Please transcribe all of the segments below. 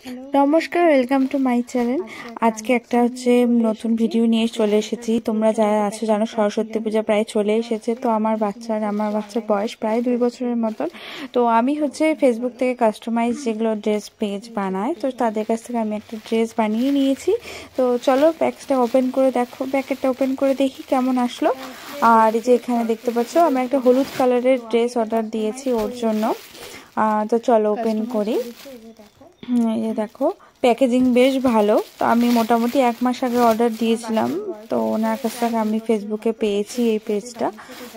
নমস্কার, welcome to my channel. আজকে একটা নতুন ভিডিও নিয়ে চলে এসেছি। তোমরা যারা আছো জানো সরস্বতী পূজা প্রায় চলে এসেছে। তো আমার বাচ্চার বয়স প্রায় 2 বছরের মতন। তো আমি ফেসবুক থেকে কাস্টমাইজ যেগুলো ড্রেস পেজ বানায়, তো তাদের কাছ থেকে আমি একটা ড্রেস বানিয়ে নিয়েছি। তো চলো প্যাকেটটা ওপেন করে দেখো, প্যাকেটটা ওপেন করে দেখি কেমন আসলো। আর এই যে এখানে দেখতে পাচ্ছ আমি একটা হলুদ কালারের ড্রেস অর্ডার দিয়েছি ওর জন্য। তো চলো ওপেন করি। এই দেখো প্যাকেজিং বেশ ভালো। তো আমি মোটামুটি 1 মাস আগে অর্ডার দিয়েছিলাম। তো ওনার কাছ থেকে আমি ফেসবুকে পেয়েছি এই পেজটা,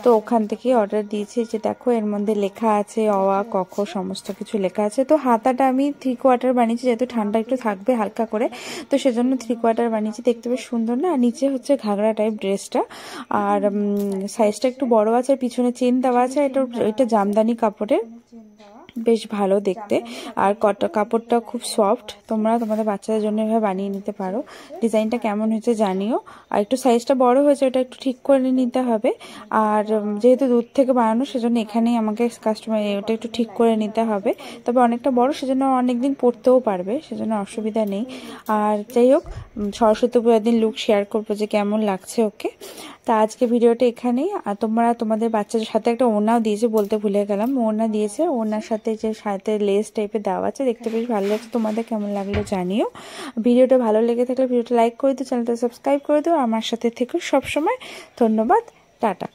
তো ওখান থেকে অর্ডার দিয়েছি। যে দেখো এর মধ্যে লেখা আছে অ আ ক খ সমস্ত কিছু লেখা আছে। তো হাতাটা আমি 3/4 বানিয়েছি, যেহেতু ঠান্ডা একটু থাকবে হালকা করে, তো সেজন্য 3/4 বানিয়েছি। দেখতে বেশ সুন্দর না? আর নিচে ঘাগরা টাইপ ড্রেসটা, আর সাইজটা একটু বড় আছে, পিছনে চেন দেওয়া আছে। এটা জামদানি কাপড়ের, বেশ ভালো দেখতে। আর কাপড়টা খুব সফট। তোমরা তোমাদের বাচ্চাদের জন্য এভাবে বানিয়ে নিতে পারো। ডিজাইনটা কেমন হয়েছে জানিও। আর একটু সাইজটা বড় হয়েছে, ওটা একটু ঠিক করে নিতে হবে। আর যেহেতু দূর থেকে বানানো, সেজন্য এখানেই আমাকে ওটা একটু ঠিক করে নিতে হবে। তবে অনেকটা বড়, সেজন্য অনেকদিন পরতেও পারবে, সেজন্য অসুবিধা নেই। আর যাই হোক, সরস্বতী পূজার দিন লুক শেয়ার করবো যে কেমন লাগছে ওকে। তা আজকে ভিডিওটা এখানেই। আর তোমরা তোমাদের বাচ্চাদের সাথে একটা ওড়নাও দিয়েছে, বলতে ভুলে গেলাম। ওড়না দিয়েছে, ওড়নার সাথে লেস টাইপের দেওয়া আছে, দেখতে বেশ ভালো লাগছে। তোমাদের কেমন লাগলো জানিও। ভিডিওটা ভালো লেগে থাকলে ভিডিওটা লাইক করে দিও, চ্যানেলটা সাবস্ক্রাইব করে দিও। আমার সাথে থেকো সবসময়। ধন্যবাদ, টাটা।